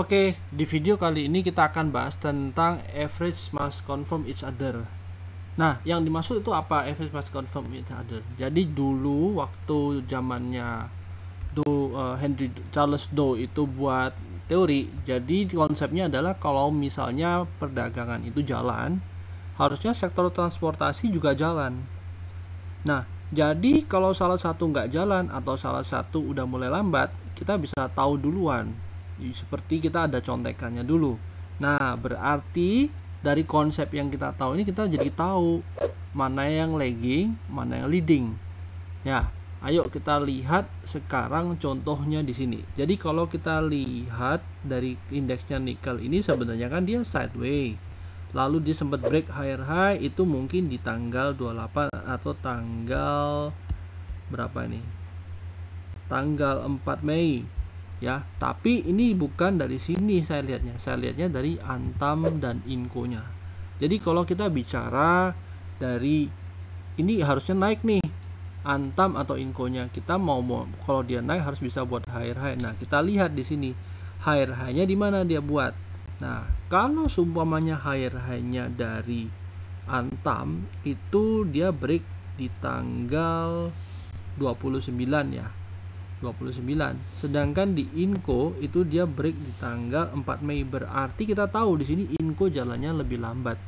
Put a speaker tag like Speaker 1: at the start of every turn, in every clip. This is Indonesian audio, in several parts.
Speaker 1: Oke, di video kali ini kita akan bahas tentang average must confirm each other. Nah, yang dimaksud itu apa average must confirm each other? Jadi dulu waktu zamannya Henry Charles Dow itu buat teori, jadi konsepnya adalah kalau misalnya perdagangan itu jalan, harusnya sektor transportasi juga jalan. Nah, jadi kalau salah satu nggak jalan atau salah satu udah mulai lambat, kita bisa tahu duluan. Seperti kita ada contekannya dulu. Nah, berarti dari konsep yang kita tahu ini kita jadi tahu mana yang lagging, mana yang leading. Ya, ayo kita lihat sekarang contohnya di sini. Jadi kalau kita lihat dari indeksnya nikel ini sebenarnya kan dia sideways. Lalu dia sempat break higher high itu mungkin di tanggal 28 atau tanggal berapa nih? Tanggal 4 Mei. Ya, tapi ini bukan dari sini saya lihatnya dari Antam dan Inco-nya. Jadi kalau kita bicara dari ini harusnya naik nih Antam atau Inco-nya, kita mau kalau dia naik harus bisa buat higher high. Nah, kita lihat di sini higher high-nya di mana dia buat. Nah, kalau seumpamanya higher high-nya dari Antam itu dia break di tanggal 29 ya. 29. Sedangkan di Inco itu dia break di tanggal 4 Mei. Berarti kita tahu di sini Inco jalannya lebih lambat.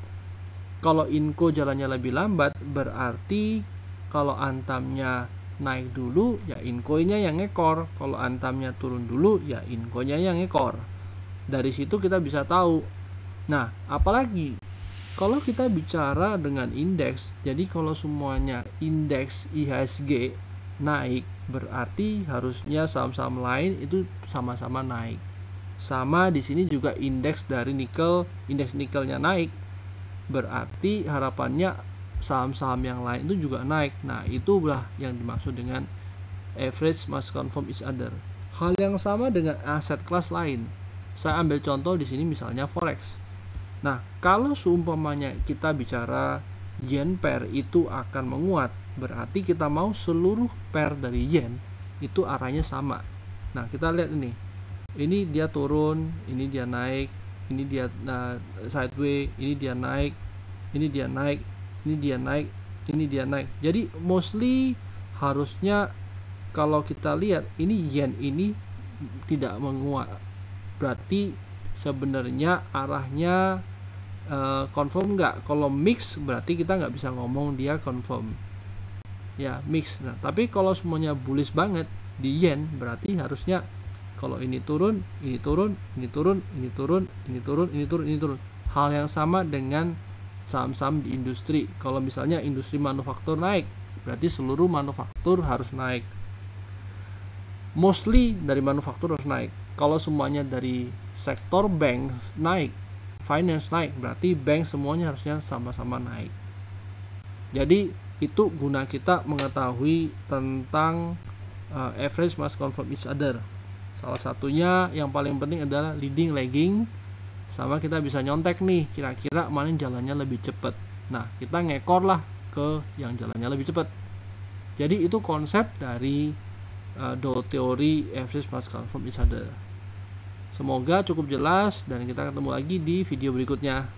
Speaker 1: Kalau Inco jalannya lebih lambat, berarti kalau Antamnya naik dulu, ya Inco-nya yang ngekor. Kalau Antamnya turun dulu, ya Inco-nya yang ngekor. Dari situ kita bisa tahu. Nah, apalagi kalau kita bicara dengan indeks, jadi kalau semuanya indeks IHSG naik, berarti harusnya saham-saham lain itu sama-sama naik. Sama di sini juga indeks dari nikel, indeks nikelnya naik, berarti harapannya saham-saham yang lain itu juga naik. Nah, itulah yang dimaksud dengan average must confirm each other. Hal yang sama dengan aset kelas lain. Saya ambil contoh di sini misalnya forex. Nah, kalau seumpamanya kita bicara yen pair itu akan menguat, berarti kita mau seluruh pair dari yen itu arahnya sama. Nah, kita lihat ini dia turun, ini dia naik, ini dia sideways, ini dia naik, ini dia naik, ini dia naik, ini dia naik. Jadi mostly harusnya kalau kita lihat ini yen ini tidak menguat, berarti sebenarnya arahnya confirm nggak. Kalau mix berarti kita nggak bisa ngomong dia confirm ya, mix. Nah, tapi kalau semuanya bullish banget di yen, berarti harusnya kalau ini turun, ini turun, ini turun, ini turun, ini turun, ini turun, ini turun. Hal yang sama dengan saham-saham di industri. Kalau misalnya industri manufaktur naik, berarti seluruh manufaktur harus naik. Mostly dari manufaktur harus naik. Kalau semuanya dari sektor bank naik, finance naik, berarti bank semuanya harusnya sama-sama naik. Jadi itu guna kita mengetahui tentang average must confirm each other. Salah satunya yang paling penting adalah leading, lagging, sama kita bisa nyontek nih kira-kira mana yang jalannya lebih cepat. Nah, kita ngekor lah ke yang jalannya lebih cepat. Jadi itu konsep dari Dow teori average must confirm each other. Semoga cukup jelas dan kita ketemu lagi di video berikutnya.